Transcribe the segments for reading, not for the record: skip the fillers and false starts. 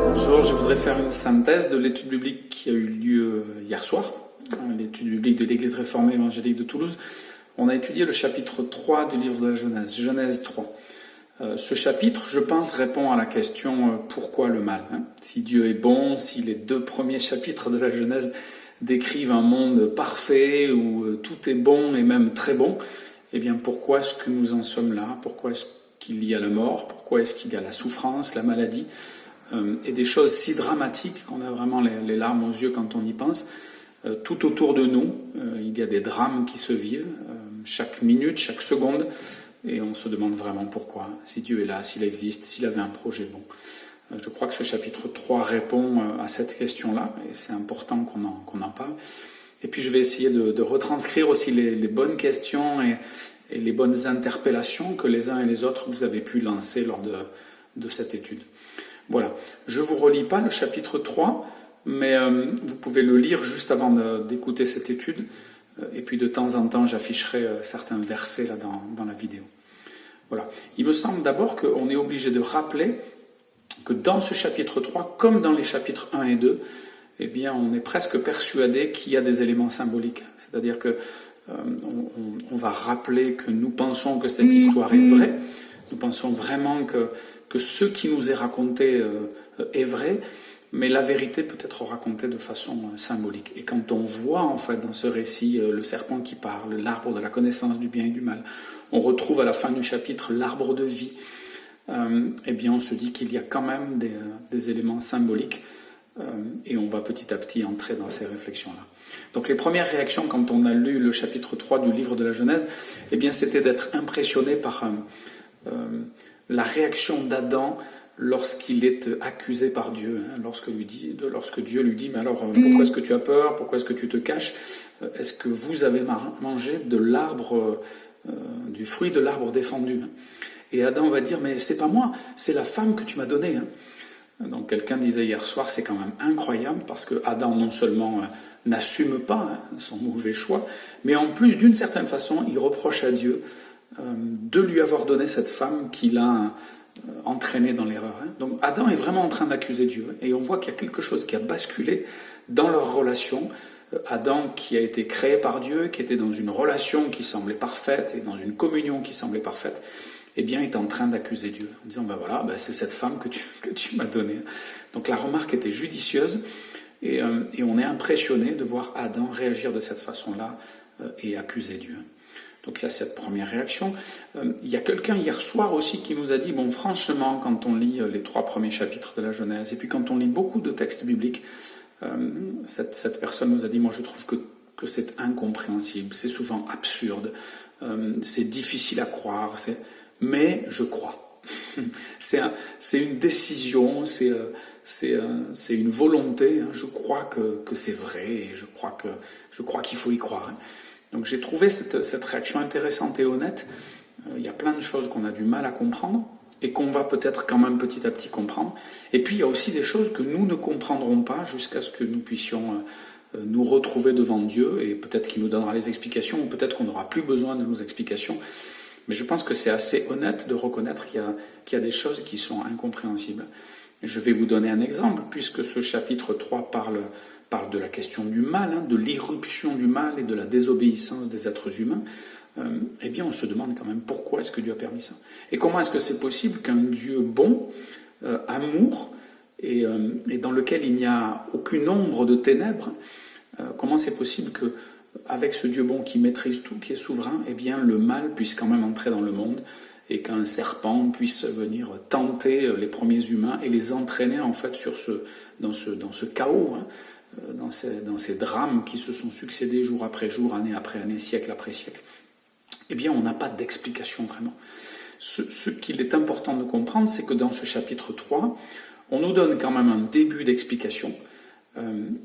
Bonjour, je voudrais faire une synthèse de l'étude biblique qui a eu lieu hier soir, l'étude biblique de l'Église réformée évangélique de Toulouse. On a étudié le chapitre 3 du livre de la Genèse, Genèse 3. Ce chapitre, je pense, répond à la question « Pourquoi le mal ?» Si Dieu est bon, si les 2 premiers chapitres de la Genèse décrivent un monde parfait où tout est bon et même très bon, eh bien pourquoi est-ce que nous en sommes là? Pourquoi est-ce qu'il y a la mort? Pourquoi est-ce qu'il y a la souffrance, la maladie? Et des choses si dramatiques qu'on a vraiment les larmes aux yeux quand on y pense. Tout autour de nous, il y a des drames qui se vivent, chaque minute, chaque seconde, et on se demande vraiment pourquoi, si Dieu est là, s'il existe, s'il avait un projet bon. Je crois que ce chapitre 3 répond à cette question-là, et c'est important qu'on en parle. Et puis je vais essayer de retranscrire aussi les bonnes questions et les bonnes interpellations que les uns et les autres vous avez pu lancer lors de cette étude. Voilà, je ne vous relis pas le chapitre 3, mais vous pouvez le lire juste avant d'écouter cette étude, et puis de temps en temps j'afficherai certains versets là dans la vidéo. Voilà, il me semble d'abord qu'on est obligé de rappeler que dans ce chapitre 3, comme dans les chapitres 1 et 2, eh bien on est presque persuadé qu'il y a des éléments symboliques, c'est-à-dire que on va rappeler que nous pensons que cette histoire est vraie, nous pensons vraiment que ce qui nous est raconté est vrai, mais la vérité peut être racontée de façon symbolique. Et quand on voit en fait dans ce récit le serpent qui parle, l'arbre de la connaissance du bien et du mal, on retrouve à la fin du chapitre l'arbre de vie, eh bien on se dit qu'il y a quand même des éléments symboliques, et on va petit à petit entrer dans ces réflexions-là. Donc les premières réactions quand on a lu le chapitre 3 du livre de la Genèse, eh bien c'était d'être impressionné par la réaction d'Adam lorsqu'il est accusé par Dieu, lorsque Dieu lui dit « Mais alors, pourquoi est-ce que tu as peur? Pourquoi est-ce que tu te caches? Est-ce que vous avez mangé de l'arbre, du fruit de l'arbre défendu ?» Et Adam va dire « Mais c'est pas moi, c'est la femme que tu m'as donnée. » Donc quelqu'un disait hier soir, c'est quand même incroyable, parce que Adam non seulement n'assume pas son mauvais choix, mais en plus, d'une certaine façon, il reproche à Dieu de lui avoir donné cette femme qu'il a entraînée dans l'erreur. Donc Adam est vraiment en train d'accuser Dieu, et on voit qu'il y a quelque chose qui a basculé dans leur relation. Adam, qui a été créé par Dieu, qui était dans une relation qui semblait parfaite, et dans une communion qui semblait parfaite, eh bien est en train d'accuser Dieu, en disant ben voilà, c'est cette femme que tu m'as donnée. Donc la remarque était judicieuse, et on est impressionné de voir Adam réagir de cette façon-là et accuser Dieu. Donc il y a cette première réaction. Il y a quelqu'un hier soir aussi qui nous a dit, bon franchement, quand on lit les 3 premiers chapitres de la Genèse, et puis quand on lit beaucoup de textes bibliques, cette personne nous a dit, moi je trouve que c'est incompréhensible, c'est souvent absurde, c'est difficile à croire, mais je crois. C'est une décision, c'est une volonté, je crois que c'est vrai, et je crois qu'il faut y croire. Donc j'ai trouvé cette réaction intéressante et honnête. Il y a plein de choses qu'on a du mal à comprendre et qu'on va peut-être quand même petit à petit comprendre. Et puis il y a aussi des choses que nous ne comprendrons pas jusqu'à ce que nous puissions nous retrouver devant Dieu, et peut-être qu'il nous donnera les explications, ou peut-être qu'on n'aura plus besoin de nos explications. Mais je pense que c'est assez honnête de reconnaître qu'il y a des choses qui sont incompréhensibles. Je vais vous donner un exemple, puisque ce chapitre 3 parle de la question du mal, de l'irruption du mal et de la désobéissance des êtres humains. Eh bien on se demande quand même pourquoi est-ce que Dieu a permis ça. Et comment est-ce que c'est possible qu'un Dieu bon, amour, et dans lequel il n'y a aucune ombre de ténèbres, comment c'est possible que avec ce Dieu bon qui maîtrise tout, qui est souverain, eh bien le mal puisse quand même entrer dans le monde, et qu'un serpent puisse venir tenter les premiers humains et les entraîner en fait dans ce chaos, dans ces drames qui se sont succédés jour après jour, année après année, siècle après siècle. Eh bien on n'a pas d'explication vraiment. Ce qu'il est important de comprendre, c'est que dans ce chapitre 3, on nous donne quand même un début d'explication.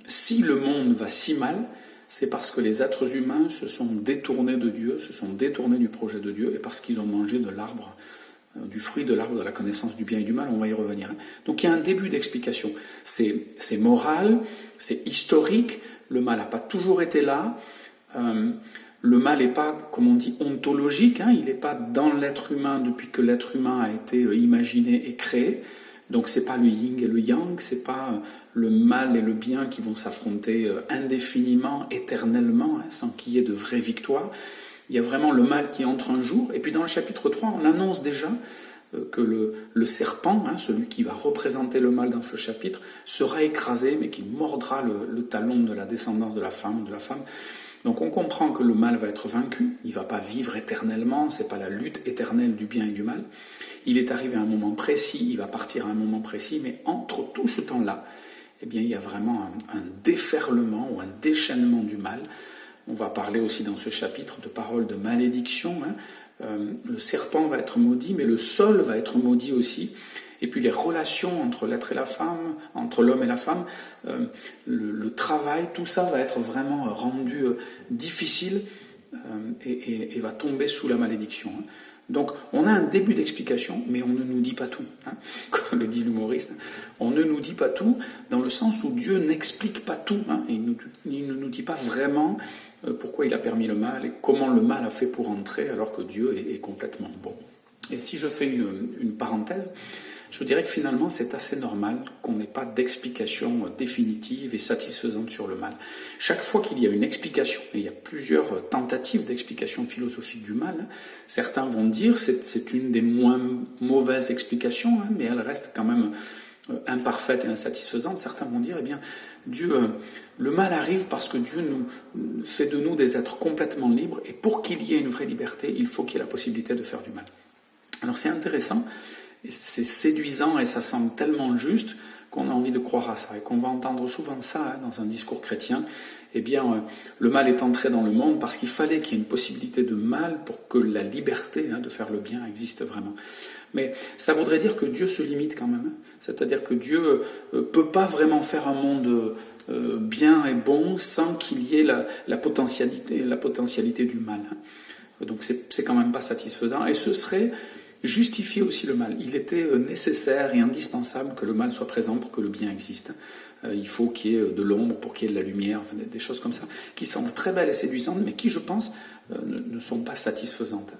Si le monde va si mal, c'est parce que les êtres humains se sont détournés de Dieu, se sont détournés du projet de Dieu, et parce qu'ils ont mangé de l'arbre, du fruit de l'arbre de la connaissance du bien et du mal, on va y revenir. Donc il y a un début d'explication. C'est moral, c'est historique, le mal n'a pas toujours été là, le mal n'est pas, comme on dit, ontologique, il n'est pas dans l'être humain depuis que l'être humain a été imaginé et créé. Donc c'est pas le yin et le yang, c'est pas le mal et le bien qui vont s'affronter indéfiniment, éternellement, sans qu'il y ait de vraie victoire. Il y a vraiment le mal qui entre un jour. Et puis dans le chapitre 3, on annonce déjà que le serpent, celui qui va représenter le mal dans ce chapitre, sera écrasé, mais qui mordra le talon de la descendance de la femme. Donc on comprend que le mal va être vaincu, il ne va pas vivre éternellement, ce n'est pas la lutte éternelle du bien et du mal. Il est arrivé à un moment précis, il va partir à un moment précis, mais entre tout ce temps-là, eh bien, il y a vraiment un déferlement ou un déchaînement du mal. On va parler aussi dans ce chapitre de paroles de malédiction. Le serpent va être maudit, mais le sol va être maudit aussi. Et puis les relations entre l'être et la femme, entre l'homme et la femme, le travail, tout ça va être vraiment rendu difficile et va tomber sous la malédiction. Donc on a un début d'explication, mais on ne nous dit pas tout, comme le dit l'humoriste. On ne nous dit pas tout dans le sens où Dieu n'explique pas tout. Il ne nous dit pas vraiment pourquoi il a permis le mal et comment le mal a fait pour entrer alors que Dieu est complètement bon. Et si je fais une parenthèse, je dirais que finalement c'est assez normal qu'on n'ait pas d'explication définitive et satisfaisante sur le mal. Chaque fois qu'il y a une explication, et il y a plusieurs tentatives d'explication philosophique du mal, certains vont dire que c'est une des moins mauvaises explications, mais elle reste quand même imparfaite et insatisfaisante. Certains vont dire, le mal arrive parce que Dieu nous fait de nous des êtres complètement libres, et pour qu'il y ait une vraie liberté, il faut qu'il y ait la possibilité de faire du mal. Alors c'est intéressant, c'est séduisant et ça semble tellement juste qu'on a envie de croire à ça et qu'on va entendre souvent ça dans un discours chrétien. Le mal est entré dans le monde parce qu'il fallait qu'il y ait une possibilité de mal pour que la liberté de faire le bien existe vraiment. Mais ça voudrait dire que Dieu se limite quand même. C'est-à-dire que Dieu peut pas vraiment faire un monde bien et bon sans qu'il y ait la potentialité du mal. Donc c'est quand même pas satisfaisant et ce serait justifier aussi le mal. Il était nécessaire et indispensable que le mal soit présent pour que le bien existe. Il faut qu'il y ait de l'ombre pour qu'il y ait de la lumière, des choses comme ça, qui semblent très belles et séduisantes, mais qui, je pense, ne sont pas satisfaisantes.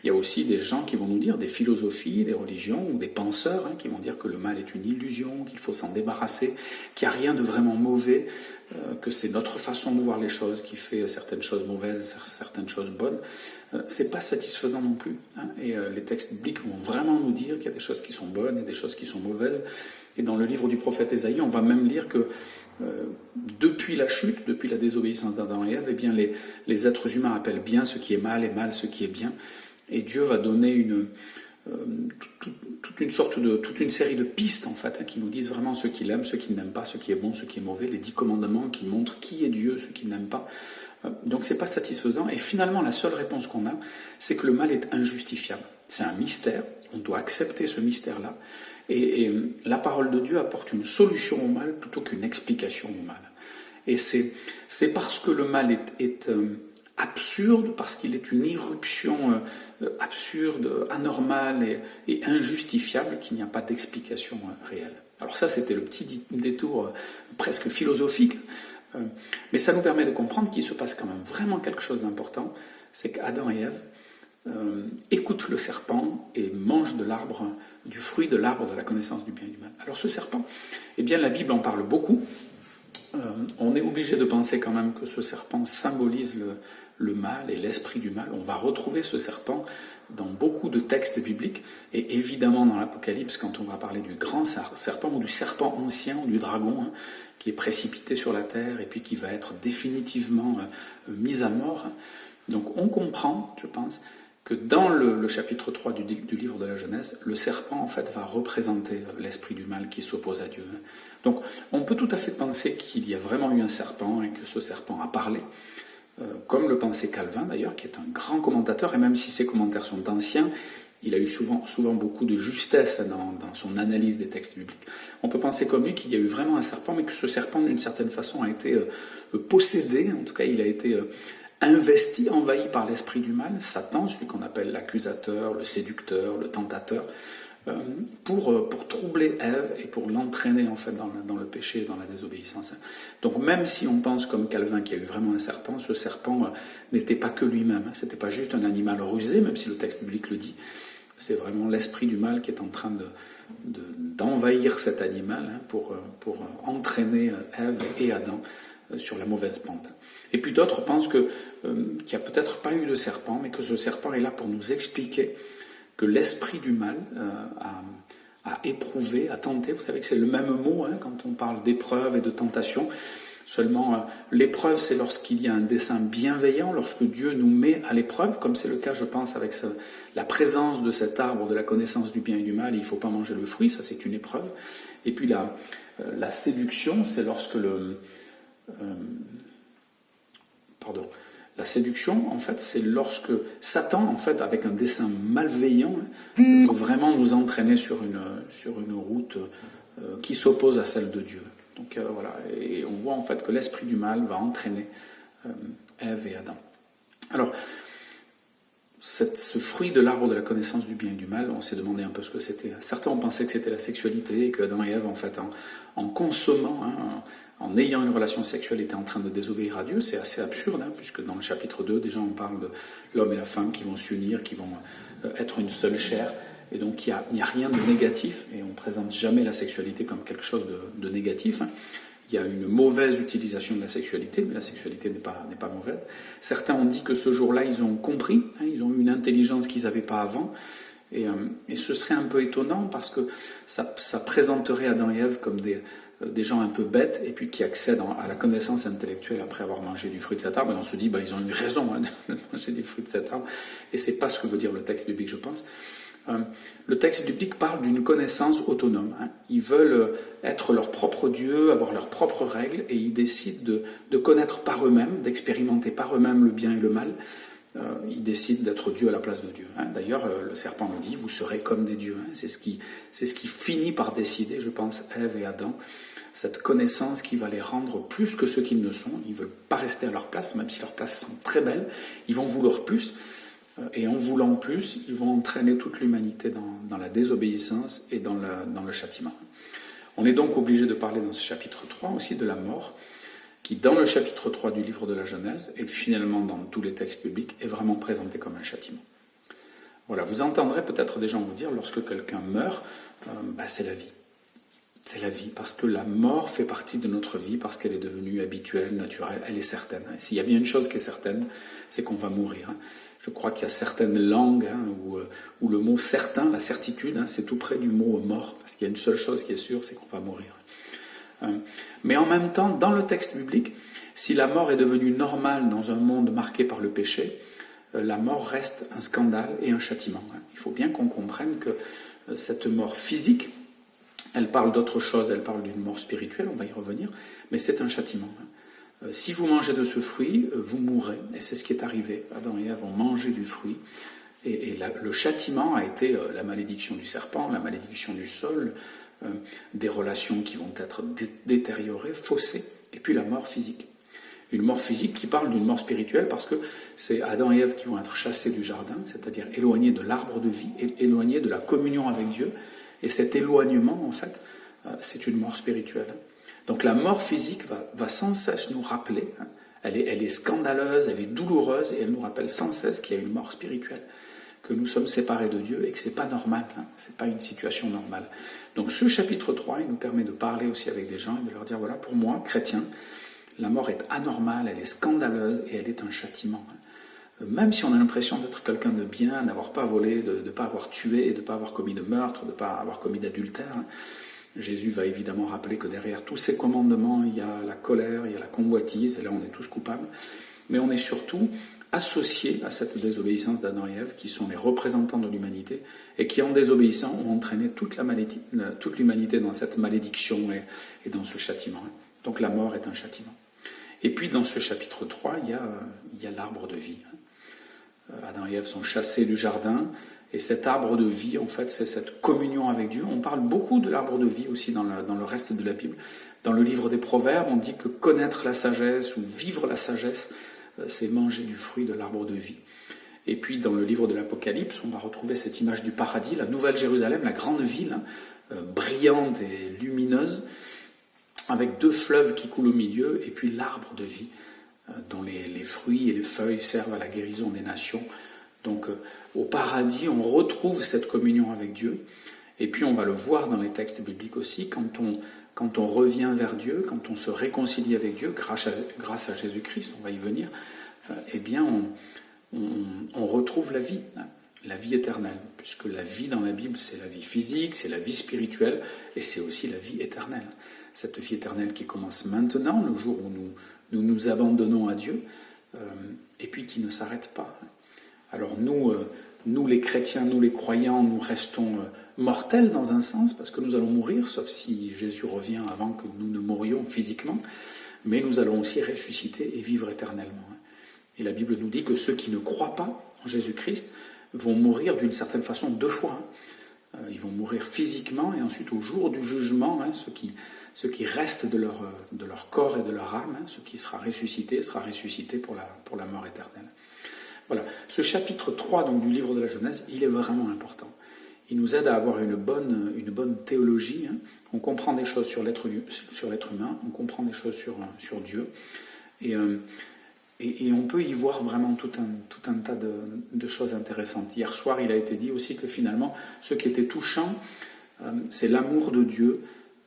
Il y a aussi des gens qui vont nous dire, des philosophies, des religions, ou des penseurs, qui vont dire que le mal est une illusion, qu'il faut s'en débarrasser, qu'il n'y a rien de vraiment mauvais, que c'est notre façon de voir les choses qui fait certaines choses mauvaises, certaines choses bonnes. C'est pas satisfaisant non plus. Et les textes bibliques vont vraiment nous dire qu'il y a des choses qui sont bonnes et des choses qui sont mauvaises. Et dans le livre du prophète Ésaïe, on va même lire que depuis la chute, depuis la désobéissance d'Adam et Ève, eh bien les êtres humains appellent bien ce qui est mal et mal ce qui est bien. Et Dieu va donner toute une série de pistes en fait, qui nous disent vraiment ce qu'il aime, ce qu'il n'aime pas, ce qui est bon, ce qui est mauvais, les 10 commandements qui montrent qui est Dieu, ce qu'il n'aime pas. Donc c'est pas satisfaisant. Et finalement, la seule réponse qu'on a, c'est que le mal est injustifiable. C'est un mystère. On doit accepter ce mystère-là. Et la parole de Dieu apporte une solution au mal plutôt qu'une explication au mal. Et c'est parce que le mal est absurde, parce qu'il est une irruption absurde, anormale et injustifiable, qu'il n'y a pas d'explication réelle. Alors ça, c'était le petit détour presque philosophique, mais ça nous permet de comprendre qu'il se passe quand même vraiment quelque chose d'important, c'est qu'Adam et Ève écoutent le serpent et mangent du fruit de l'arbre de la connaissance du bien et du mal. Alors ce serpent, eh bien la Bible en parle beaucoup. On est obligé de penser quand même que ce serpent symbolise le mal et l'esprit du mal. On va retrouver ce serpent dans beaucoup de textes bibliques et évidemment dans l'Apocalypse quand on va parler du grand serpent ou du serpent ancien ou du dragon qui est précipité sur la terre et puis qui va être définitivement mis à mort. Donc on comprend, je pense, que dans le chapitre 3 du livre de la Genèse, le serpent en fait va représenter l'esprit du mal qui s'oppose à Dieu. Donc on peut tout à fait penser qu'il y a vraiment eu un serpent et que ce serpent a parlé, comme le pensait Calvin d'ailleurs, qui est un grand commentateur, et même si ses commentaires sont anciens, Il a eu souvent beaucoup de justesse dans son analyse des textes bibliques. On peut penser comme lui qu'il y a eu vraiment un serpent, mais que ce serpent, d'une certaine façon, a été possédé, en tout cas il a été investi, envahi par l'esprit du mal, Satan, celui qu'on appelle l'accusateur, le séducteur, le tentateur, pour troubler Ève et pour l'entraîner en fait dans le péché et dans la désobéissance. Donc même si on pense comme Calvin qu'il y a eu vraiment un serpent, ce serpent n'était pas que lui-même, c'était pas juste un animal rusé, même si le texte biblique le dit, c'est vraiment l'esprit du mal qui est en train d'envahir cet animal pour entraîner Ève et Adam sur la mauvaise pente. Et puis d'autres pensent qu'il n'y a peut-être pas eu de serpent, mais que ce serpent est là pour nous expliquer que l'esprit du mal a éprouvé, a tenté. Vous savez que c'est le même mot quand on parle d'épreuve et de tentation. Seulement, l'épreuve, c'est lorsqu'il y a un dessein bienveillant, lorsque Dieu nous met à l'épreuve, comme c'est le cas, je pense, avec la présence de cet arbre de la connaissance du bien et du mal, et il ne faut pas manger le fruit, ça c'est une épreuve. Et puis la séduction, c'est lorsque la séduction, en fait, c'est lorsque Satan, en fait, avec un dessein malveillant, veut vraiment nous entraîner sur une route qui s'oppose à celle de Dieu. Donc voilà, et on voit en fait que l'esprit du mal va entraîner Ève et Adam. Alors, ce fruit de l'arbre de la connaissance du bien et du mal, on s'est demandé un peu ce que c'était. Certains ont pensé que c'était la sexualité, et que Adam et Ève, en fait, en consommant, en ayant une relation sexuelle, étaient en train de désobéir à Dieu. C'est assez absurde, puisque dans le chapitre 2, déjà, on parle de l'homme et la femme qui vont s'unir, qui vont être une seule chair. Et donc, il n'y a rien de négatif, et on ne présente jamais la sexualité comme quelque chose de négatif. Il y a une mauvaise utilisation de la sexualité, mais la sexualité n'est pas mauvaise. Certains ont dit que ce jour-là, ils ont compris, ils ont eu une intelligence qu'ils n'avaient pas avant, et ce serait un peu étonnant, parce que ça présenterait Adam et Ève comme des gens un peu bêtes, et puis qui accèdent à la connaissance intellectuelle après avoir mangé du fruit de cet arbre, et on se dit, ils ont eu raison de manger du fruit de cet arbre, et c'est pas ce que veut dire le texte biblique, je pense. Le texte biblique parle d'une connaissance autonome. Ils veulent être leur propre Dieu, avoir leurs propres règles, et ils décident de connaître par eux-mêmes, d'expérimenter par eux-mêmes le bien et le mal. Ils décident d'être Dieu à la place de Dieu. D'ailleurs, le serpent le dit, vous serez comme des dieux. C'est ce qui finit par décider, je pense, Ève et Adam, cette connaissance qui va les rendre plus que ceux qu'ils ne sont. Ils ne veulent pas rester à leur place, même si leur place semble très belle. Ils vont vouloir plus. Et en voulant plus, ils vont entraîner toute l'humanité dans la désobéissance et dans le châtiment. On est donc obligé de parler dans ce chapitre 3 aussi de la mort, qui dans le chapitre 3 du livre de la Genèse, et finalement dans tous les textes bibliques, est vraiment présenté comme un châtiment. Voilà, vous entendrez peut-être des gens vous dire, lorsque quelqu'un meurt, c'est la vie. C'est la vie, parce que la mort fait partie de notre vie, parce qu'elle est devenue habituelle, naturelle, elle est certaine. S'il y a bien une chose qui est certaine, c'est qu'on va mourir. Je crois qu'il y a certaines langues où le mot certain, la certitude, c'est tout près du mot mort, parce qu'il y a une seule chose qui est sûre, c'est qu'on va mourir. Mais en même temps, dans le texte biblique, si la mort est devenue normale dans un monde marqué par le péché, la mort reste un scandale et un châtiment. Il faut bien qu'on comprenne que cette mort physique, elle parle d'autre chose, elle parle d'une mort spirituelle, on va y revenir, mais c'est un châtiment. Si vous mangez de ce fruit, vous mourrez. Et c'est ce qui est arrivé. Adam et Ève ont mangé du fruit. Et le châtiment a été la malédiction du serpent, la malédiction du sol, des relations qui vont être détériorées, faussées, et puis la mort physique. Une mort physique qui parle d'une mort spirituelle, parce que c'est Adam et Ève qui vont être chassés du jardin, c'est-à-dire éloignés de l'arbre de vie, éloignés de la communion avec Dieu. Et cet éloignement, en fait, c'est une mort spirituelle. Donc la mort physique va sans cesse nous rappeler, elle est scandaleuse, elle est douloureuse, et elle nous rappelle sans cesse qu'il y a une mort spirituelle, que nous sommes séparés de Dieu et que ce n'est pas normal, ce n'est pas une situation normale. Donc ce chapitre 3, il nous permet de parler aussi avec des gens et de leur dire, voilà, pour moi, chrétien, la mort est anormale, elle est scandaleuse et elle est un châtiment. Même si on a l'impression d'être quelqu'un de bien, d'avoir pas volé, de ne pas avoir tué, de ne pas avoir commis de meurtre, de ne pas avoir commis d'adultère, Jésus va évidemment rappeler que derrière tous ces commandements, il y a la colère, il y a la convoitise, et là on est tous coupables. Mais on est surtout associés à cette désobéissance d'Adam et Ève, qui sont les représentants de l'humanité, et qui en désobéissant ont entraîné toute l'humanité dans cette malédiction et dans ce châtiment. Donc la mort est un châtiment. Et puis dans ce chapitre 3, il y a l'arbre de vie. Adam et Ève sont chassés du jardin, Et cet arbre de vie, en fait, c'est cette communion avec Dieu. On parle beaucoup de l'arbre de vie aussi dans le reste de la Bible. Dans le livre des Proverbes, on dit que connaître la sagesse ou vivre la sagesse, c'est manger du fruit de l'arbre de vie. Et puis dans le livre de l'Apocalypse, on va retrouver cette image du paradis, la Nouvelle Jérusalem, la grande ville, brillante et lumineuse, avec 2 fleuves qui coulent au milieu, et puis l'arbre de vie, dont les fruits et les feuilles servent à la guérison des nations. Donc au paradis, on retrouve cette communion avec Dieu, et puis on va le voir dans les textes bibliques aussi, quand on revient vers Dieu, quand on se réconcilie avec Dieu, grâce à Jésus-Christ, on va y venir, eh bien on retrouve la vie éternelle, puisque la vie dans la Bible, c'est la vie physique, c'est la vie spirituelle, et c'est aussi la vie éternelle. Cette vie éternelle qui commence maintenant, le jour où nous abandonnons à Dieu, et puis qui ne s'arrête pas. Alors nous les chrétiens, nous les croyants, nous restons mortels dans un sens, parce que nous allons mourir, sauf si Jésus revient avant que nous ne mourions physiquement, mais nous allons aussi ressusciter et vivre éternellement. Et la Bible nous dit que ceux qui ne croient pas en Jésus-Christ vont mourir d'une certaine façon 2 fois. Ils vont mourir physiquement et ensuite au jour du jugement, ce qui reste de leur corps et de leur âme, ce qui sera ressuscité pour la mort éternelle. Voilà. Ce chapitre 3 donc, du livre de la Genèse, il est vraiment important. Il nous aide à avoir une bonne théologie. On comprend des choses sur l'être humain, on comprend des choses sur Dieu. Et on peut y voir vraiment tout un tas de choses intéressantes. Hier soir, il a été dit aussi que finalement, ce qui était touchant, c'est l'amour de Dieu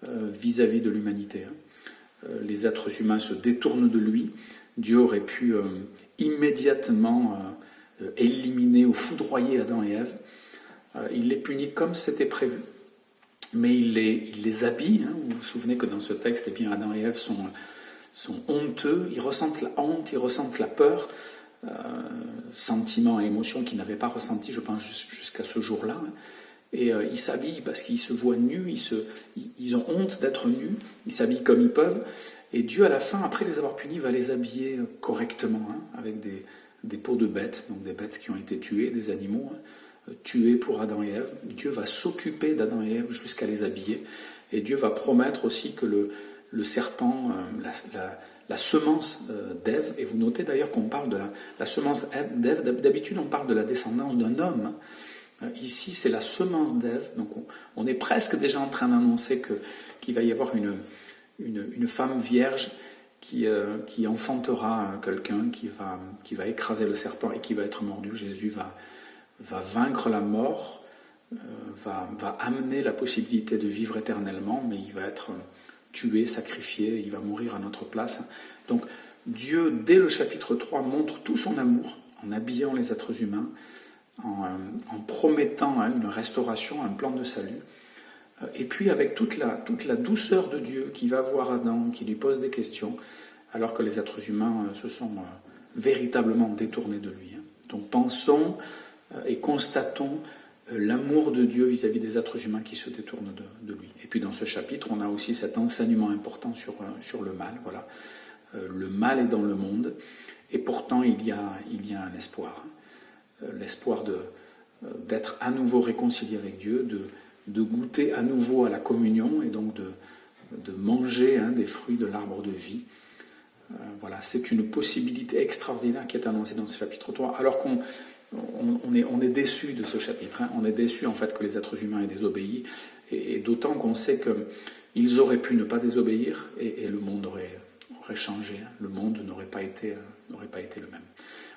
vis-à-vis de l'humanité. Les êtres humains se détournent de lui. Dieu aurait pu immédiatement éliminer ou foudroyer Adam et Ève. Il les punit comme c'était prévu. Mais il les habille. Vous vous souvenez que dans ce texte, eh bien, Adam et Ève sont honteux, ils ressentent la honte, ils ressentent la peur, sentiments et émotions qu'ils n'avaient pas ressentis, je pense, jusqu'à ce jour-là. Et ils s'habillent parce qu'ils se voient nus, ils ont honte d'être nus, ils s'habillent comme ils peuvent. Et Dieu, à la fin, après les avoir punis, va les habiller correctement, avec des peaux de bêtes, donc des bêtes qui ont été tuées, des animaux, tués pour Adam et Ève. Dieu va s'occuper d'Adam et Ève jusqu'à les habiller. Et Dieu va promettre aussi que le serpent, la semence d'Ève, et vous notez d'ailleurs qu'on parle de la semence d'Ève, d'habitude on parle de la descendance d'un homme. Ici c'est la semence d'Ève, donc on est presque déjà en train d'annoncer qu'il va y avoir une femme vierge qui enfantera quelqu'un, qui va écraser le serpent et qui va être mordu. Jésus va vaincre la mort, va amener la possibilité de vivre éternellement, mais il va être tué, sacrifié, il va mourir à notre place. Donc Dieu, dès le chapitre 3, montre tout son amour en habillant les êtres humains, en promettant une restauration, un plan de salut. Et puis avec toute la douceur de Dieu qui va voir Adam, qui lui pose des questions, alors que les êtres humains se sont véritablement détournés de lui. Donc pensons et constatons l'amour de Dieu vis-à-vis des êtres humains qui se détournent de lui. Et puis dans ce chapitre, on a aussi cet enseignement important sur le mal. Voilà. Le mal est dans le monde, et pourtant il y a un espoir. L'espoir d'être à nouveau réconcilié avec Dieu, de goûter à nouveau à la communion, et donc de manger des fruits de l'arbre de vie. Voilà, c'est une possibilité extraordinaire qui est annoncée dans ce chapitre 3, alors on est déçu de ce chapitre. On est déçu en fait que les êtres humains aient désobéi, et d'autant qu'on sait qu'ils auraient pu ne pas désobéir, et le monde aurait changé. Le monde n'aurait pas été le même.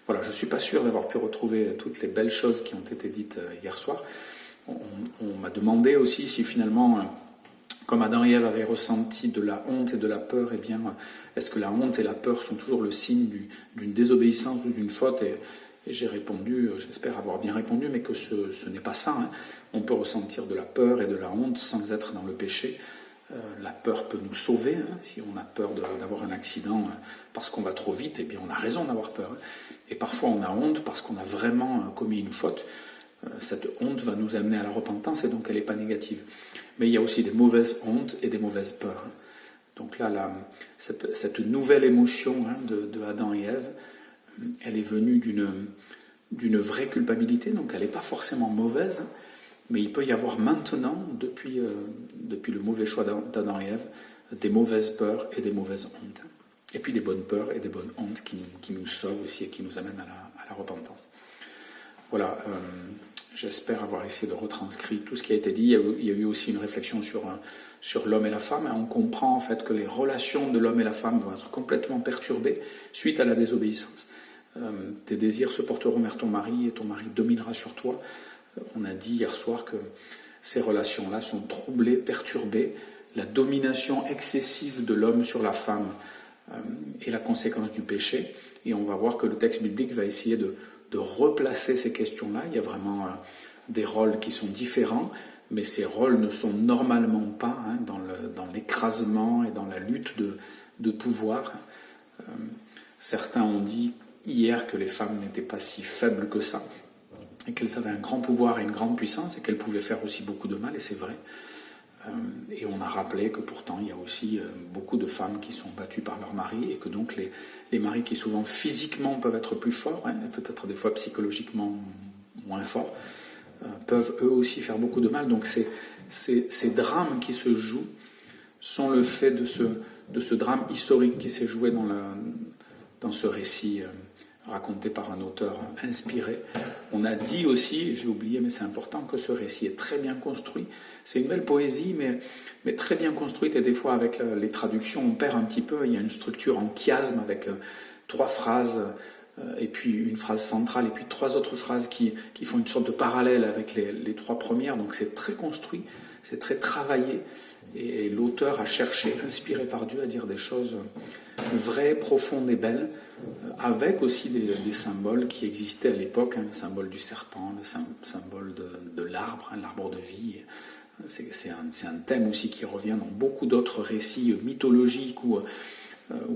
Voilà, je ne suis pas sûr d'avoir pu retrouver toutes les belles choses qui ont été dites hier soir. On m'a demandé aussi si finalement, comme Adam et Ève avaient ressenti de la honte et de la peur, eh bien, est-ce que la honte et la peur sont toujours le signe d'une désobéissance ou d'une faute ? Et j'ai répondu, j'espère avoir bien répondu, mais que ce n'est pas ça. On peut ressentir de la peur et de la honte sans être dans le péché. La peur peut nous sauver. Si on a peur d'avoir un accident parce qu'on va trop vite, eh bien on a raison d'avoir peur. Et parfois on a honte parce qu'on a vraiment commis une faute. Cette honte va nous amener à la repentance, et donc elle n'est pas négative. Mais il y a aussi des mauvaises hontes et des mauvaises peurs. Donc là, cette nouvelle émotion de Adam et Ève, elle est venue d'une vraie culpabilité, donc elle n'est pas forcément mauvaise, mais il peut y avoir maintenant, depuis le mauvais choix d'Adam et Ève, des mauvaises peurs et des mauvaises hontes. Et puis des bonnes peurs et des bonnes hontes qui nous sauvent aussi et qui nous amènent à la repentance. Voilà, j'espère avoir essayé de retranscrire tout ce qui a été dit. Il y a eu aussi une réflexion sur l'homme et la femme. On comprend en fait que les relations de l'homme et la femme vont être complètement perturbées suite à la désobéissance. Tes désirs se porteront vers ton mari et ton mari dominera sur toi. On a dit hier soir que ces relations-là sont troublées, perturbées. La domination excessive de l'homme sur la femme est la conséquence du péché. Et on va voir que le texte biblique va essayer de replacer ces questions-là. Il y a vraiment des rôles qui sont différents, mais ces rôles ne sont normalement pas dans l'écrasement et dans la lutte de pouvoir. Certains ont dit hier que les femmes n'étaient pas si faibles que ça, et qu'elles avaient un grand pouvoir et une grande puissance, et qu'elles pouvaient faire aussi beaucoup de mal, et c'est vrai. Et on a rappelé que pourtant il y a aussi beaucoup de femmes qui sont battues par leur mari, et que donc les maris qui souvent physiquement peuvent être plus forts, et peut-être des fois psychologiquement moins forts, peuvent eux aussi faire beaucoup de mal. Donc ces drames qui se jouent sont le fait de ce drame historique qui s'est joué dans ce récit raconté par un auteur inspiré. On a dit aussi, j'ai oublié mais c'est important, que ce récit est très bien construit. C'est une belle poésie mais très bien construite, et des fois avec les traductions on perd un petit peu. Il y a une structure en chiasme avec 3 phrases et puis une phrase centrale et puis 3 autres phrases qui font une sorte de parallèle avec les 3 premières. Donc c'est très construit, c'est très travaillé, et l'auteur a cherché, inspiré par Dieu, à dire des choses vraies, profondes et belles, avec aussi des symboles qui existaient à l'époque, le symbole du serpent, le symbole de l'arbre, l'arbre de vie. C'est un thème aussi qui revient dans beaucoup d'autres récits mythologiques ou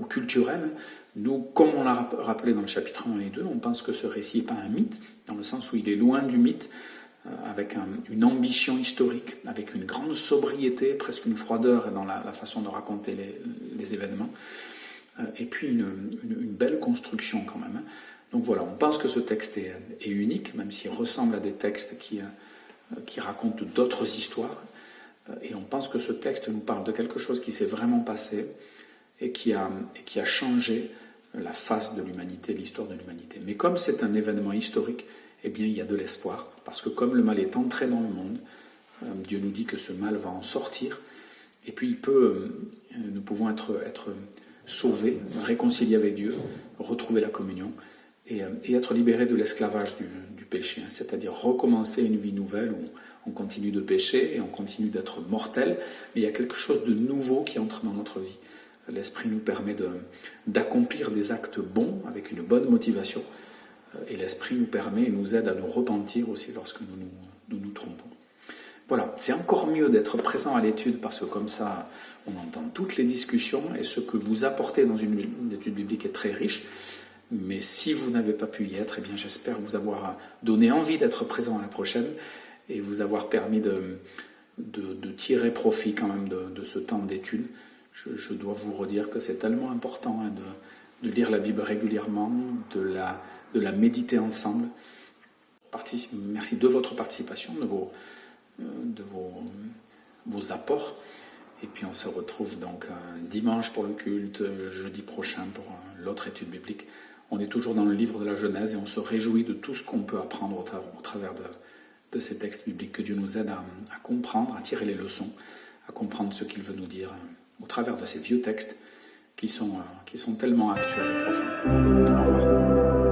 culturels. Nous, comme on l'a rappelé dans le chapitre 1 et 2, on pense que ce récit n'est pas un mythe, dans le sens où il est loin du mythe, avec une ambition historique, avec une grande sobriété, presque une froideur dans la façon de raconter les événements, et puis une belle construction quand même. Donc voilà, on pense que ce texte est unique, même s'il ressemble à des textes qui racontent d'autres histoires, et on pense que ce texte nous parle de quelque chose qui s'est vraiment passé et qui a changé la face de l'humanité, l'histoire de l'humanité. Mais comme c'est un événement historique, eh bien il y a de l'espoir, parce que comme le mal est entré dans le monde, Dieu nous dit que ce mal va en sortir, et puis nous pouvons être sauvés, réconciliés avec Dieu, retrouver la communion, et être libérés de l'esclavage du péché, c'est-à-dire recommencer une vie nouvelle où on continue de pécher et on continue d'être mortel, mais il y a quelque chose de nouveau qui entre dans notre vie. L'Esprit nous permet d'accomplir des actes bons avec une bonne motivation, et l'Esprit nous permet et nous aide à nous repentir aussi lorsque nous trompons. Voilà, c'est encore mieux d'être présent à l'étude, parce que comme ça, on entend toutes les discussions, et ce que vous apportez dans une étude biblique est très riche. Mais si vous n'avez pas pu y être, eh bien j'espère vous avoir donné envie d'être présent à la prochaine, et vous avoir permis de tirer profit quand même de ce temps d'étude. Je dois vous redire que c'est tellement important de lire la Bible régulièrement, de la méditer ensemble. Merci de votre participation, de vos apports. Et puis on se retrouve donc dimanche pour le culte, jeudi prochain pour l'autre étude biblique. On est toujours dans le livre de la Genèse et on se réjouit de tout ce qu'on peut apprendre au travers de ces textes bibliques. Que Dieu nous aide à comprendre, à tirer les leçons, à comprendre ce qu'il veut nous dire au travers de ces vieux textes qui sont tellement actuels et profonds. Au revoir.